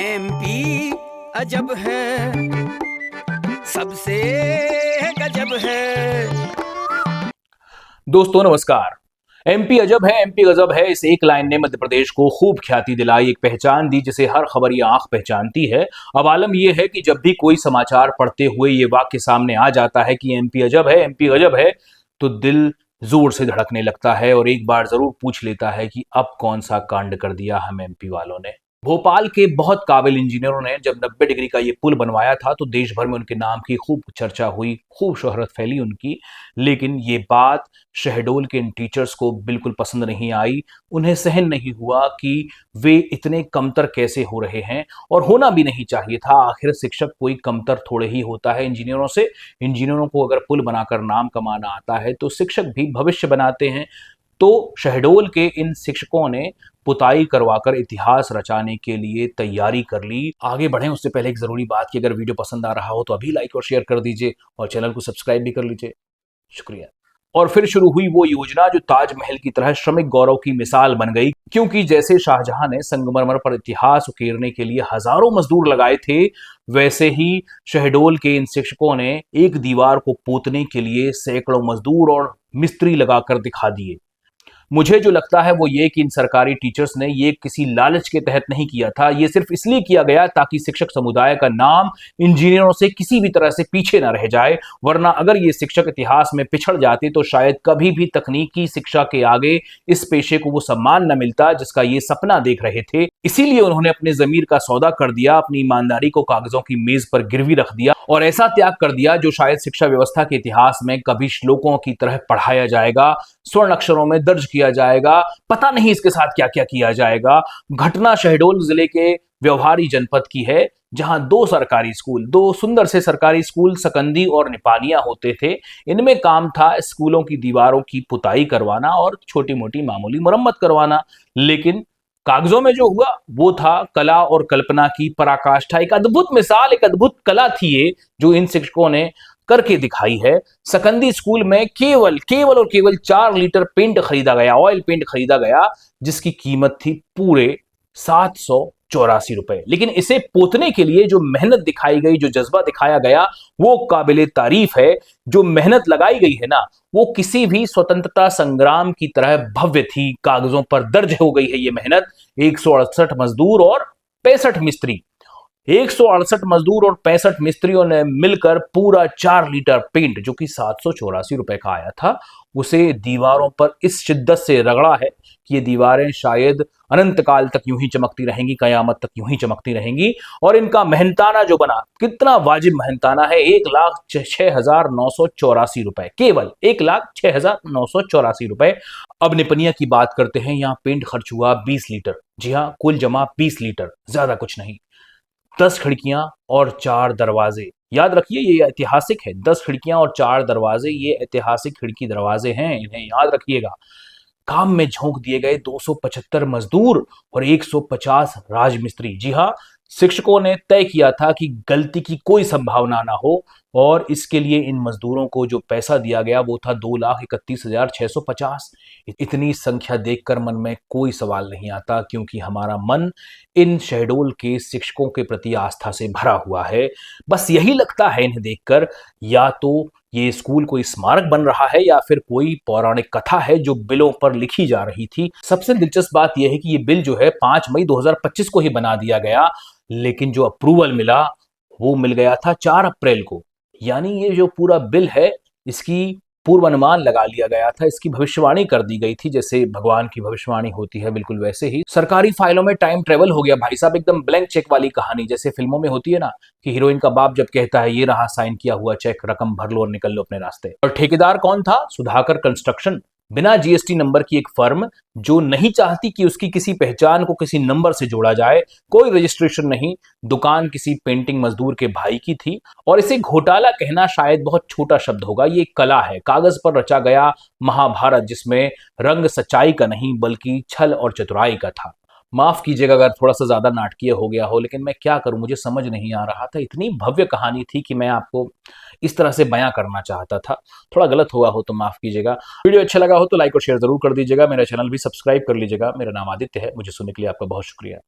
MP अजब है, सबसे गजब है। दोस्तों नमस्कार। एमपी अजब है, एमपी गजब है, इस एक लाइन ने मध्य प्रदेश को खूब ख्याति दिलाई, एक पहचान दी जिसे हर खबर या आंख पहचानती है। अब आलम यह है कि जब भी कोई समाचार पढ़ते हुए ये वाक्य सामने आ जाता है कि एमपी अजब है, एमपी गजब है, तो दिल जोर से धड़कने लगता है और एक बार जरूर पूछ लेता है कि अब कौन सा कांड कर दिया हम एमपी वालों ने। भोपाल के बहुत काबिल इंजीनियरों ने जब 90 डिग्री का ये पुल बनवाया था तो देश भर में उनके नाम की खूब चर्चा हुई, खूब शोहरत फैली उनकी। लेकिन ये बात शहडोल के इन टीचर्स को बिल्कुल पसंद नहीं आई। उन्हें सहन नहीं हुआ कि वे इतने कमतर कैसे हो रहे हैं, और होना भी नहीं चाहिए था। आखिर शिक्षक कोई कमतर थोड़े ही होता है इंजीनियरों से। इंजीनियरों को अगर पुल बनाकर नाम कमाना आता है तो शिक्षक भी भविष्य बनाते हैं। तो शहडोल के इन शिक्षकों ने पुताई करवाकर इतिहास रचाने के लिए तैयारी कर ली। आगे बढ़ें उससे पहले एक जरूरी बात कि अगर वीडियो पसंद आ रहा हो तो अभी लाइक और शेयर कर दीजिए और चैनल को सब्सक्राइब भी कर लीजिए। शुक्रिया। और फिर शुरू हुई वो योजना जो ताजमहल की तरह श्रमिक गौरव की मिसाल बन गई, क्योंकि जैसे शाहजहां ने संगमरमर पर इतिहास उकेरने के लिए हजारों मजदूर लगाए थे, वैसे ही शहडोल के इन शिक्षकों ने एक दीवार को पोतने के लिए सैकड़ों मजदूर और मिस्त्री लगाकर दिखा दिए। मुझे जो लगता है वो ये कि इन सरकारी टीचर्स ने ये किसी लालच के तहत नहीं किया था। ये सिर्फ इसलिए किया गया ताकि शिक्षक समुदाय का नाम इंजीनियरों से किसी भी तरह से पीछे ना रह जाए। वरना अगर ये शिक्षक इतिहास में पिछड़ जाते तो शायद कभी भी तकनीकी शिक्षा के आगे इस पेशे को वो सम्मान न मिलता जिसका ये सपना देख रहे थे। इसीलिए उन्होंने अपने जमीर का सौदा कर दिया, अपनी ईमानदारी को कागजों की मेज पर गिरवी रख दिया और ऐसा त्याग कर दिया जो शायद शिक्षा व्यवस्था के इतिहास में कभी श्लोकों की तरह पढ़ाया जाएगा, स्वर्ण अक्षरों में दर्ज किया जाएगा, पता नहीं इसके साथ क्या क्या किया जाएगा। घटना शहडोल जिले के व्यवहारी जनपद की है, जहां दो सुंदर से सरकारी स्कूल सकंदी और निपानिया होते थे। इनमें काम था स्कूलों की दीवारों की पुताई करवाना और छोटी मोटी मामूली मरम्मत करवाना। लेकिन कागजों में जो हुआ वो था कला और कल्पना की पराकाष्ठा। एक अद्भुत मिसाल, एक अद्भुत कला थी ये जो इन शिक्षकों ने करके दिखाई है। सकंदी स्कूल में केवल केवल और केवल 4 लीटर पेंट खरीदा गया, ऑयल पेंट खरीदा गया, जिसकी कीमत थी पूरे 784 रुपए। लेकिन इसे पोतने के लिए जो मेहनत दिखाई गई, जो जज्बा दिखाया गया, वो काबिले तारीफ है। जो मेहनत लगाई गई है ना, वो किसी भी स्वतंत्रता संग्राम की तरह भव्य थी। कागजों पर दर्ज हो गई है ये मेहनत। 168 मजदूर और 65 मिस्त्री, 168 मजदूर और 65 मिस्त्रियों ने मिलकर पूरा 4 लीटर पेंट, जो कि 784 रुपए का आया था, उसे दीवारों पर इस शिद्दत से रगड़ा है कि ये दीवारें शायद अनंत काल तक यूं ही चमकती रहेंगी, कयामत तक यूं ही चमकती रहेंगी। और इनका मेहनताना जो बना, कितना वाजिब मेहनताना है, 1,06,984 रुपए, केवल 1,06,984 रुपए। अब निपनिया की बात करते हैं। यहाँ पेंट खर्च हुआ 20 लीटर। जी हाँ, कुल जमा 20 लीटर, ज्यादा कुछ नहीं। 10 खिड़कियां और 4 दरवाजे, याद रखिए ये ऐतिहासिक है। 10 खिड़कियां और 4 दरवाजे, ये ऐतिहासिक खिड़की दरवाजे हैं, इन्हें याद रखिएगा। काम में झोंक दिए गए 275 मजदूर और 150 राजमिस्त्री। जी हाँ, शिक्षकों ने तय किया था कि गलती की कोई संभावना ना हो, और इसके लिए इन मजदूरों को जो पैसा दिया गया वो था 2,31,650। इतनी संख्या देखकर मन में कोई सवाल नहीं आता, क्योंकि हमारा मन इन शहडोल के शिक्षकों के प्रति आस्था से भरा हुआ है। बस यही लगता है इन्हें देखकर, या तो ये स्कूल कोई स्मारक बन रहा है या फिर कोई पौराणिक कथा है जो बिलों पर लिखी जा रही थी। सबसे दिलचस्प बात यह है कि ये बिल जो है 5 मई 2025 को ही बना दिया गया, लेकिन जो अप्रूवल मिला वो मिल गया था 4 अप्रैल को। यानी ये जो पूरा बिल है, इसकी पूर्वानुमान लगा लिया गया था, इसकी भविष्यवाणी कर दी गई थी, जैसे भगवान की भविष्यवाणी होती है, बिल्कुल वैसे ही सरकारी फाइलों में टाइम ट्रेवल हो गया भाई साहब। एकदम ब्लैंक चेक वाली कहानी, जैसे फिल्मों में होती है ना कि हीरोइन का बाप जब कहता है ये रहा साइन किया हुआ चेक, रकम भर लो और निकल लो अपने रास्ते। और ठेकेदार कौन था? सुधाकर कंस्ट्रक्शन, बिना जीएसटी नंबर की एक फर्म जो नहीं चाहती कि उसकी किसी पहचान को किसी नंबर से जोड़ा जाए। कोई रजिस्ट्रेशन नहीं, दुकान किसी पेंटिंग मजदूर के भाई की थी। और इसे घोटाला कहना शायद बहुत छोटा शब्द होगा, ये कला है, कागज पर रचा गया महाभारत, जिसमें रंग सच्चाई का नहीं बल्कि छल और चतुराई का था। माफ कीजिएगा अगर थोड़ा सा ज्यादा नाटकीय हो गया हो, लेकिन मैं क्या करूं, मुझे समझ नहीं आ रहा था। इतनी भव्य कहानी थी कि मैं आपको इस तरह से बयां करना चाहता था। थोड़ा गलत हुआ हो तो माफ कीजिएगा। वीडियो अच्छा लगा हो तो लाइक और शेयर जरूर कर दीजिएगा। मेरा चैनल भी सब्सक्राइब कर लीजिएगा। मेरा नाम आदित्य है। मुझे सुनने के लिए आपका बहुत शुक्रिया।